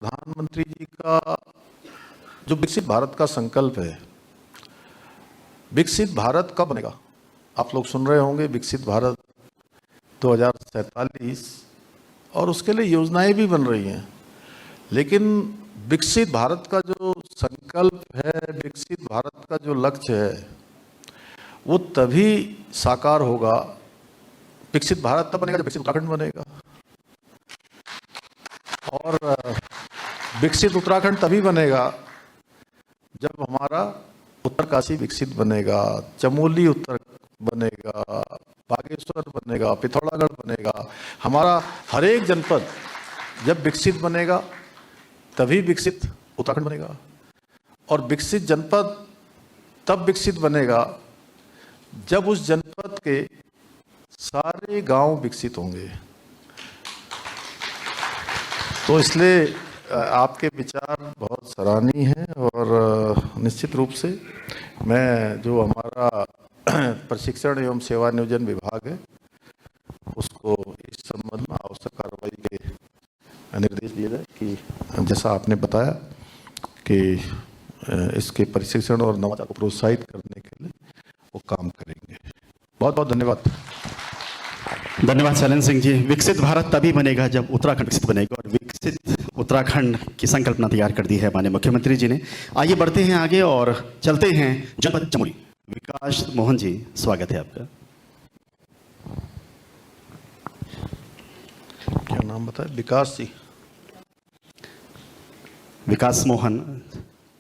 प्रधानमंत्री जी का जो विकसित भारत का संकल्प है, विकसित भारत कब बनेगा? आप लोग सुन रहे होंगे विकसित भारत 2047, और उसके लिए योजनाएं भी बन रही हैं। लेकिन विकसित भारत का जो संकल्प है, विकसित भारत का जो लक्ष्य है, वो तभी साकार होगा। विकसित भारत तब बनेगा जब विकसित उत्तराखंड बनेगा, और विकसित उत्तराखंड तभी बनेगा जब हमारा उत्तरकाशी विकसित बनेगा, चमोली उत्तर बनेगा, बागेश्वर बनेगा, पिथौरागढ़ बनेगा। हमारा हर एक जनपद जब विकसित बनेगा तभी विकसित उत्तराखंड बनेगा। और विकसित जनपद तब विकसित बनेगा जब उस जनपद के सारे गांव विकसित होंगे। तो इसलिए आपके विचार बहुत सराहनीय हैं, और निश्चित रूप से मैं जो हमारा प्रशिक्षण एवं सेवा नियोजन विभाग है उसको इस संबंध में आवश्यक कार्रवाई के निर्देश दिए जाए कि जैसा आपने बताया कि इसके प्रशिक्षण और नवाचार को प्रोत्साहित करने के लिए वो काम करेंगे। बहुत बहुत धन्यवाद। धन्यवाद शैलेंद्र सिंह जी। विकसित भारत तभी बनेगा जब उत्तराखंड विकसित बनेगा, और विकसित उत्तराखंड की संकल्पना तैयार कर दी है माननीय मुख्यमंत्री जी ने। आइए बढ़ते हैं आगे और चलते हैं जनपद चमोली। विकास मोहन जी, स्वागत है आपका। क्या नाम बताए? विकास जी। विकास मोहन,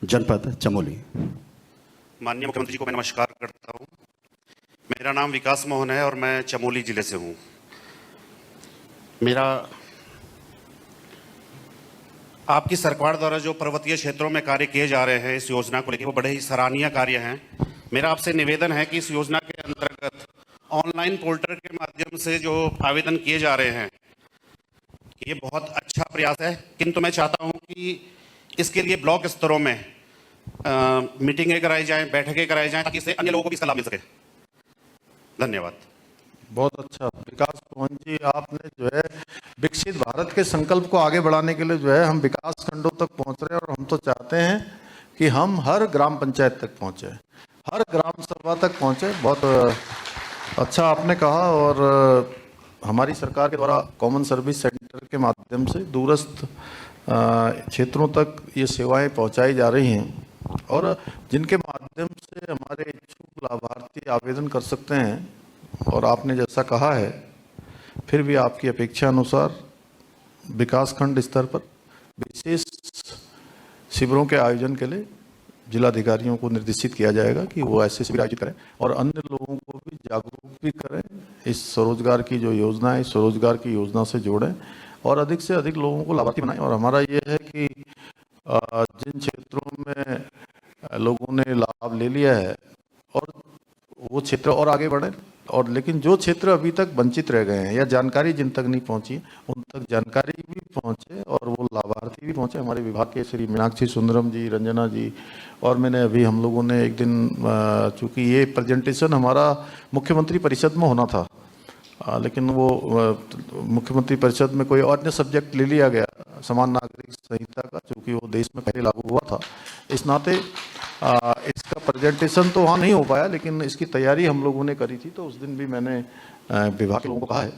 जनपद चमोली। माननीय मुख्यमंत्री जी को मैं नमस्कार करता हूं। मेरा नाम विकास मोहन है और मैं चमोली जिले से हूं। मेरा आपकी सरकार द्वारा जो पर्वतीय क्षेत्रों में कार्य किए जा रहे हैं इस योजना को लेकर, वो बड़े ही सराहनीय कार्य हैं। मेरा आपसे निवेदन है कि इस योजना के अंतर्गत ऑनलाइन पोर्टल के माध्यम से जो आवेदन किए जा रहे हैं, ये बहुत अच्छा प्रयास है, किंतु मैं चाहता हूं कि इसके लिए ब्लॉक स्तरों में मीटिंगें कराई जाएं, बैठकें कराई जाएं, ताकि इससे अन्य लोगों को भी इसका लाभ मिल सके। धन्यवाद। बहुत अच्छा विकास मोहन जी, आपने जो है विकसित भारत के संकल्प को आगे बढ़ाने के लिए जो है हम विकास खंडों तक पहुंच रहे हैं, और हम तो चाहते हैं कि हम हर ग्राम पंचायत तक पहुंचे, हर ग्राम सभा तक पहुंचे। बहुत अच्छा आपने कहा। और हमारी सरकार के द्वारा कॉमन सर्विस सेंटर के माध्यम से दूरस्थ क्षेत्रों तक ये सेवाएं पहुंचाई जा रही हैं, और जिनके माध्यम से हमारे इच्छुक लाभार्थी आवेदन कर सकते हैं। और आपने जैसा कहा है, फिर भी आपकी अपेक्षा अनुसार विकासखंड स्तर पर विशेष शिविरों के आयोजन के लिए जिलाधिकारियों को निर्देशित किया जाएगा कि वो ऐसे शिविर आयोजित करें और अन्य लोगों को भी जागरूक भी करें, इस स्वरोजगार की जो योजना है, स्वरोजगार की योजना से जोड़ें और अधिक से अधिक लोगों को लाभार्थी बनाएं। और हमारा ये है कि जिन क्षेत्रों में लोगों ने लाभ ले लिया है और वो क्षेत्र और आगे बढ़े, और लेकिन जो क्षेत्र अभी तक वंचित रह गए हैं या जानकारी जिन तक नहीं पहुंची, उन तक जानकारी भी पहुंचे और वो लाभार्थी भी पहुंचे। हमारे विभाग के श्री मीनाक्षी सुंदरम जी, रंजना जी, और मैंने अभी हम लोगों ने एक दिन, चूँकि ये प्रेजेंटेशन हमारा मुख्यमंत्री परिषद में होना था, लेकिन वो मुख्यमंत्री परिषद में कोई अन्य सब्जेक्ट ले लिया गया, समान नागरिक संहिता का, चूँकि वो देश में पहले लागू हुआ था। इस नाते इसका प्रेजेंटेशन तो वहाँ नहीं हो पाया, लेकिन इसकी तैयारी हम लोगों ने करी थी। तो उस दिन भी मैंने विभाग के लोगों को कहा है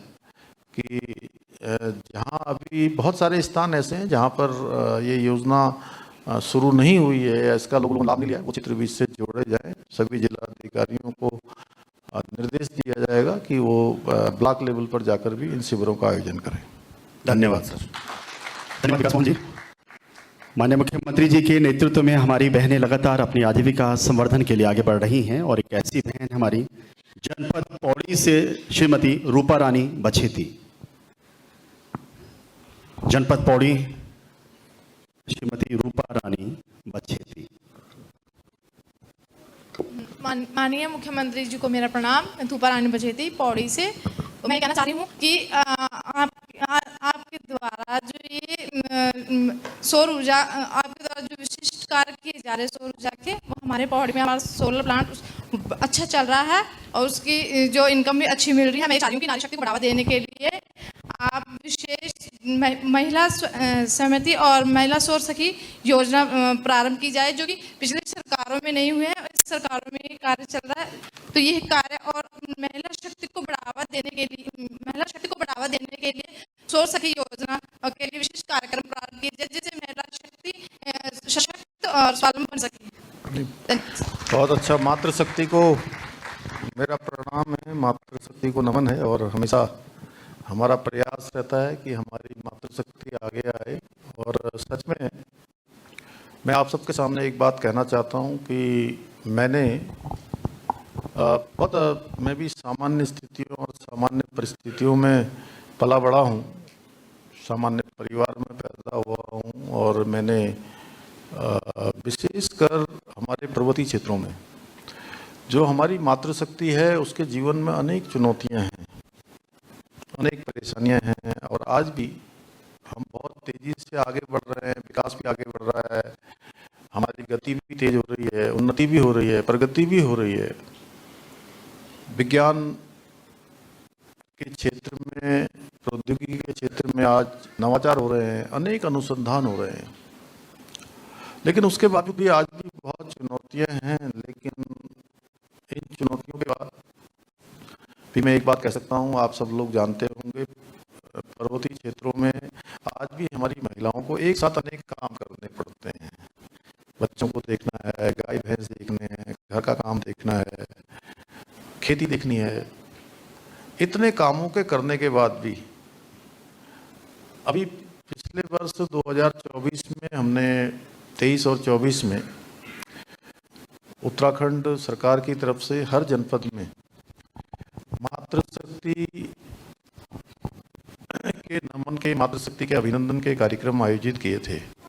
कि जहाँ अभी बहुत सारे स्थान ऐसे हैं जहाँ पर ये योजना शुरू नहीं हुई है या इसका लोगों को लाभ नहीं लिया है, वो चित्र भी इससे जोड़े जाएँ। सभी जिलाधिकारियों को निर्देश दिया जाएगा कि वो ब्लॉक लेवल पर जाकर भी इन शिविरों का आयोजन करें। धन्यवाद सर। धन्यवाद विकास मोहन जी। माननीय मुख्यमंत्री जी के नेतृत्व में हमारी बहनें लगातार अपनी आजीविका संवर्धन के लिए आगे बढ़ रही हैं, और एक ऐसी बहन हमारी जनपद पौड़ी से श्रीमती रूपा रानी बछेती। जनपद पौड़ी, श्रीमती रूपा रानी बछेती। माननीय मुख्यमंत्री जी को मेरा प्रणाम। मैं रूपा रानी बछेती, पौड़ी से। मैं कहना चाह रही हूँ कि आपके द्वारा जो ये सौर ऊर्जा, आपके द्वारा जो विशिष्ट कार्य किए जा रहे हैं सौर ऊर्जा के, वो हमारे पौड़ी में हमारा सोलर प्लांट अच्छा चल रहा है और उसकी जो इनकम भी अच्छी मिल रही है। मैं चाह रही हूँ कि नारी शक्ति को बढ़ावा देने के लिए आप विशेष महिला समिति और महिला सौर सखी योजना प्रारंभ की जाए, जो कि पिछले सरकारों में नहीं हुए हैं, इस सरकारों में ये कार्य चल रहा है। तो यह कार्य और महिला शक्ति को बढ़ावा देने के लिए सौर सखी योजना के लिए विशेष कार्यक्रम प्रारंभ किए जाए, जिससे महिला शक्ति सशक्त और स्वावलंबी बन सके। धन्यवाद। बहुत अच्छा। मातृशक्ति को मेरा प्रणाम है, मातृशक्ति को नमन है, और हमेशा हमारा प्रयास रहता है कि हमारी मातृशक्ति आगे आए। और सच में मैं आप सबके सामने एक बात कहना चाहता हूं कि मैं भी सामान्य स्थितियों और सामान्य परिस्थितियों में पला बड़ा हूं, सामान्य परिवार में पैदा हुआ हूं, और मैंने विशेषकर हमारे पर्वतीय क्षेत्रों में जो हमारी मातृशक्ति है उसके जीवन में अनेक चुनौतियां हैं, अनेक परेशानियां हैं, और आज भी हम बहुत तेजी से आगे बढ़ रहे हैं, विकास भी आगे बढ़ रहा है, हमारी गति भी तेज हो रही है, उन्नति भी हो रही है, प्रगति भी हो रही है। विज्ञान के क्षेत्र में, प्रौद्योगिकी के क्षेत्र में आज नवाचार हो रहे हैं, अनेक अनुसंधान हो रहे हैं, लेकिन उसके बावजूद भी आज भी बहुत चुनौतियां हैं। लेकिन इन चुनौतियों के बाद भी मैं एक बात कह सकता हूं, आप सब लोग जानते होंगे, पर्वतीय क्षेत्रों में आज भी हमारी महिलाओं को एक साथ अनेक काम करने पड़ते हैं। बच्चों को देखना है, गाय भैंस देखने हैं, घर का काम देखना है, खेती देखनी है। इतने कामों के करने के बाद भी अभी पिछले वर्ष 2024 में हमने 23 और 24 में उत्तराखंड सरकार की तरफ से हर जनपद में मातृशक्ति के नमन के, मातृशक्ति के अभिनंदन के कार्यक्रम आयोजित किए थे।